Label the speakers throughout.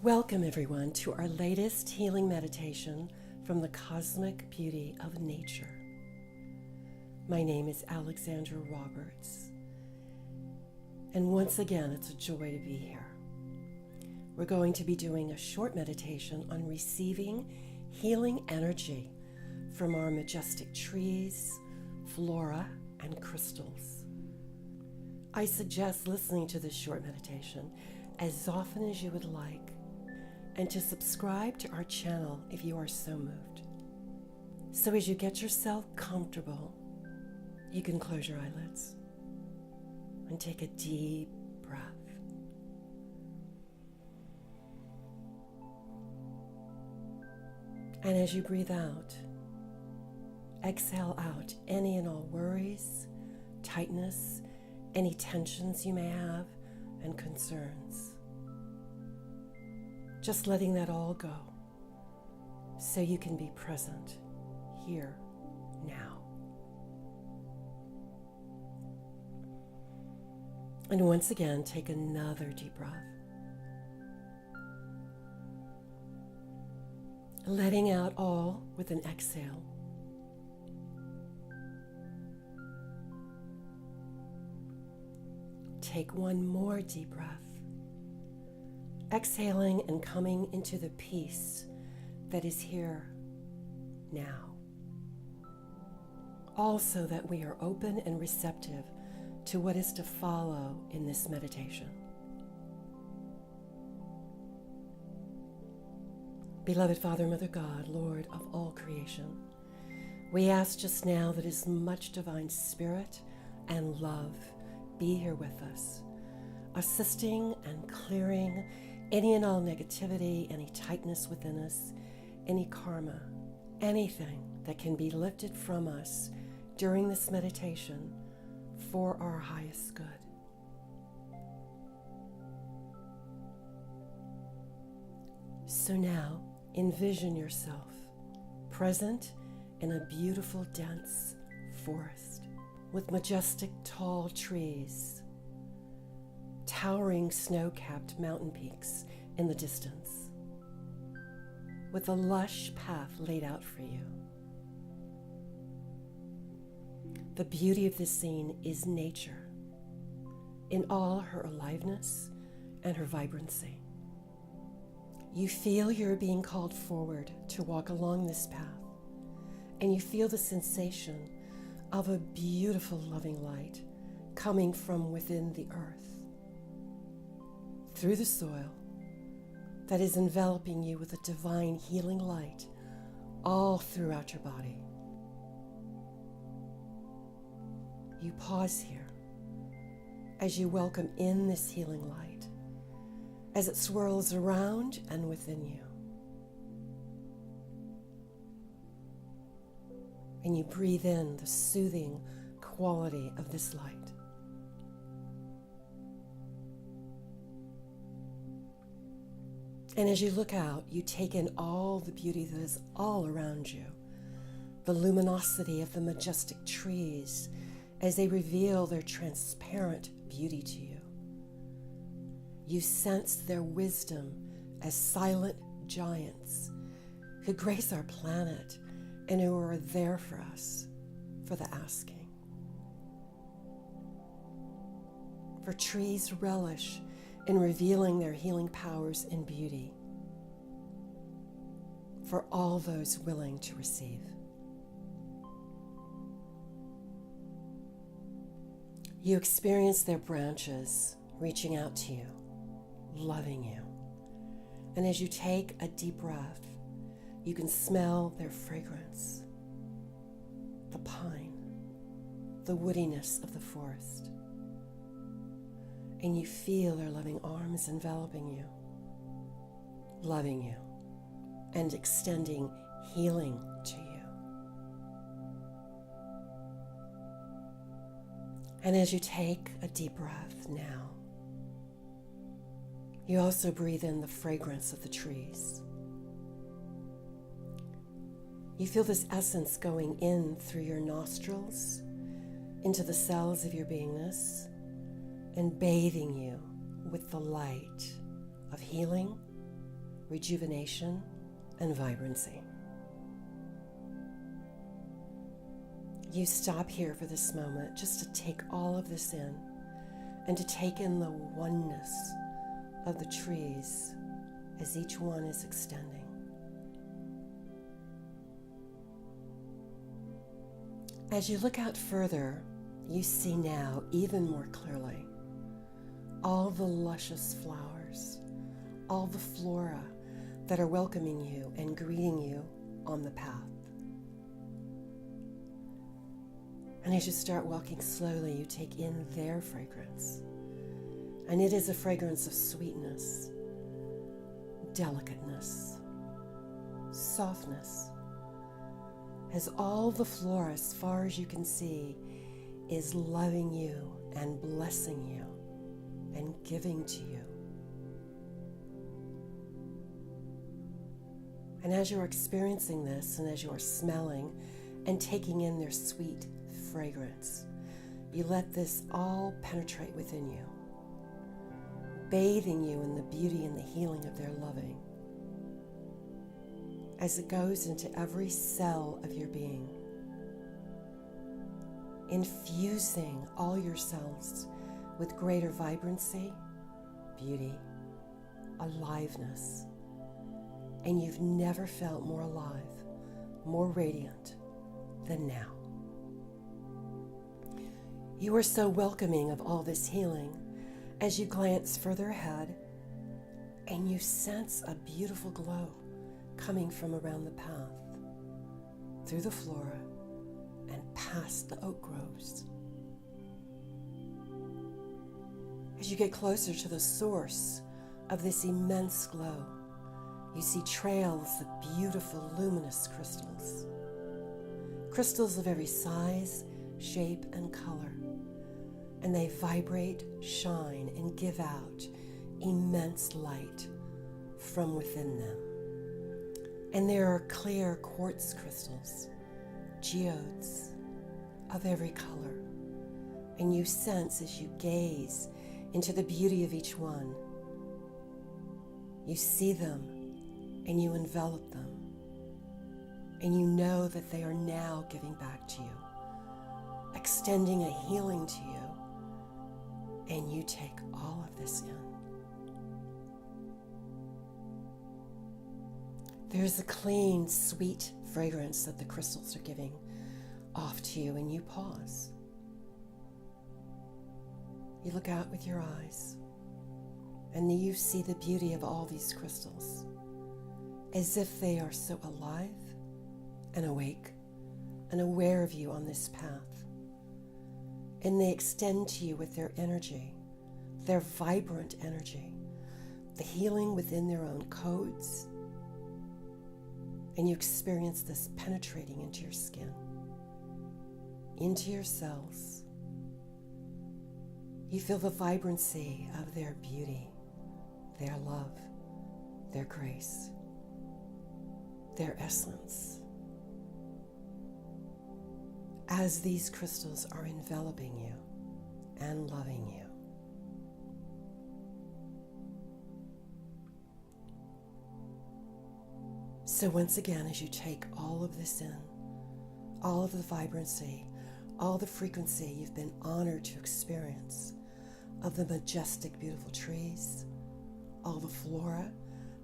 Speaker 1: Welcome, everyone, to our latest healing meditation from the cosmic beauty of nature. My name is Alexandra Roberts, and once again, it's a joy to be here. We're going to be doing a short meditation on receiving healing energy from our majestic trees, flora, and crystals. I suggest listening to this short meditation as often as you would like, and to subscribe to our channel if you are so moved. So as you get yourself comfortable, you can close your eyelids and take a deep breath. And as you breathe out, exhale out any and all worries, tightness, any tensions you may have, and concerns. Just letting that all go so you can be present here, now. And once again, take another deep breath. Letting out all with an exhale. Take one more deep breath. Exhaling and coming into the peace that is here now. Also that we are open and receptive to what is to follow in this meditation. Beloved Father, Mother God, Lord of all creation, we ask just now that as much divine spirit and love be here with us, assisting and clearing any and all negativity, any tightness within us, any karma, anything that can be lifted from us during this meditation for our highest good. So now, envision yourself present in a beautiful, dense forest with majestic, tall trees, towering snow-capped mountain peaks in the distance, with a lush path laid out for you. The beauty of this scene is nature in all her aliveness and her vibrancy. You feel you're being called forward to walk along this path, and you feel the sensation of a beautiful, loving light coming from within the earth, through the soil that is enveloping you with a divine healing light all throughout your body. You pause here as you welcome in this healing light as it swirls around and within you. And you breathe in the soothing quality of this light. And as you look out, you take in all the beauty that is all around you, the luminosity of the majestic trees as they reveal their transparent beauty to you. You sense their wisdom as silent giants who grace our planet and who are there for us for the asking. For trees relish in revealing their healing powers and beauty for all those willing to receive. You experience their branches reaching out to you, loving you. And as you take a deep breath, you can smell their fragrance, the pine, the woodiness of the forest. And you feel their loving arms enveloping you, loving you, and extending healing to you. And as you take a deep breath now, you also breathe in the fragrance of the trees. You feel this essence going in through your nostrils, into the cells of your beingness, and bathing you with the light of healing rejuvenation, and vibrancy. You stop here for this moment just to take all of this in and to take in the oneness of the trees as each one is extending. As you look out further, you see now even more clearly all the luscious flowers, all the flora that are welcoming you and greeting you on the path. And as you start walking slowly, you take in their fragrance. And it is a fragrance of sweetness, delicateness, softness, as all the flora, as far as you can see, is loving you and blessing you and giving to you. And as you're experiencing this, and as you're smelling and taking in their sweet fragrance, you let this all penetrate within you, bathing you in the beauty and the healing of their loving, as it goes into every cell of your being, infusing all your cells with greater vibrancy, beauty, aliveness. And you've never felt more alive, more radiant than now. You are so welcoming of all this healing as you glance further ahead and you sense a beautiful glow coming from around the path, through the flora and past the oak groves. As you get closer to the source of this immense glow, you see trails of beautiful luminous crystals. Crystals of every size, shape, and color. And they vibrate, shine, and give out immense light from within them. And there are clear quartz crystals, geodes of every color. And you sense as you gaze into the beauty of each one, you see them and you envelop them. And you know that they are now giving back to you, extending a healing to you. And you take all of this in. There's a clean, sweet fragrance that the crystals are giving off to you, and you pause. You look out with your eyes, and you see the beauty of all these crystals, as if they are so alive and awake and aware of you on this path. And they extend to you with their energy, their vibrant energy, the healing within their own codes. And you experience this penetrating into your skin, into your cells. You feel the vibrancy of their beauty, their love, their grace, their essence, as these crystals are enveloping you and loving you. So once again, as you take all of this in, all of the vibrancy, all the frequency you've been honored to experience of the majestic, beautiful trees, all the flora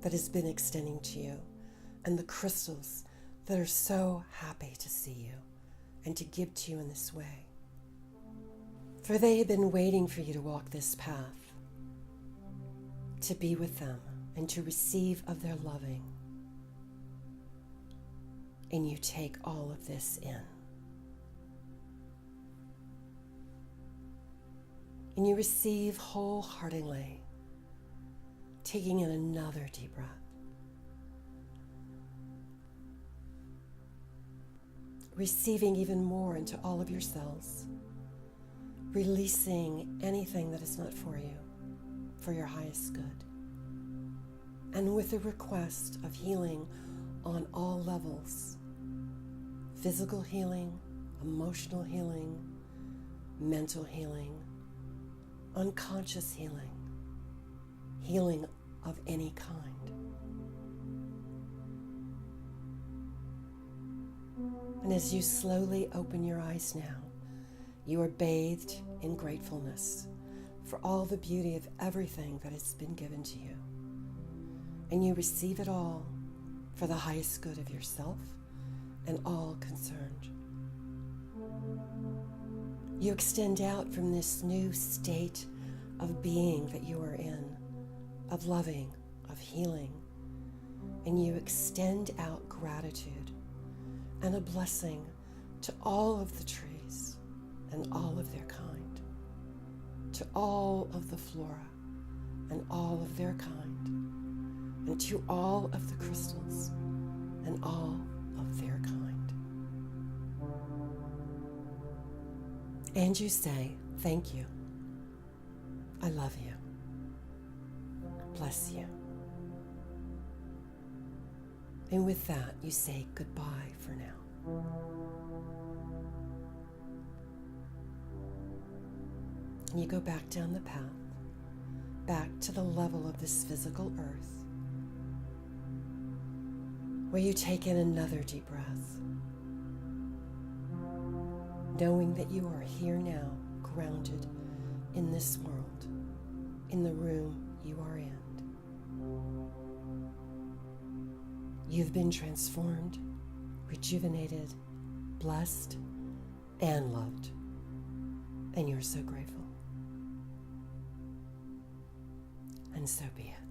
Speaker 1: that has been extending to you, and the crystals that are so happy to see you and to give to you in this way. For they have been waiting for you to walk this path, to be with them and to receive of their loving. And you take all of this in. And you receive wholeheartedly, taking in another deep breath. Receiving even more into all of your cells, releasing anything that is not for you, for your highest good. And with a request of healing on all levels, physical healing, emotional healing, mental healing, unconscious healing, healing of any kind. And as you slowly open your eyes now, you are bathed in gratefulness for all the beauty of everything that has been given to you. And you receive it all for the highest good of yourself and all concerned. You extend out from this new state of being that you are in, of loving, of healing, and you extend out gratitude and a blessing to all of the trees and all of their kind, to all of the flora and all of their kind, and to all of the crystals and all of their kind. And you say, thank you. I love you. Bless you. And with that, you say goodbye for now. And you go back down the path, back to the level of this physical earth, where you take in another deep breath, knowing that you are here now, grounded in this world, in the room you are in. You've been transformed, rejuvenated, blessed, and loved, and you're so grateful. And so be it.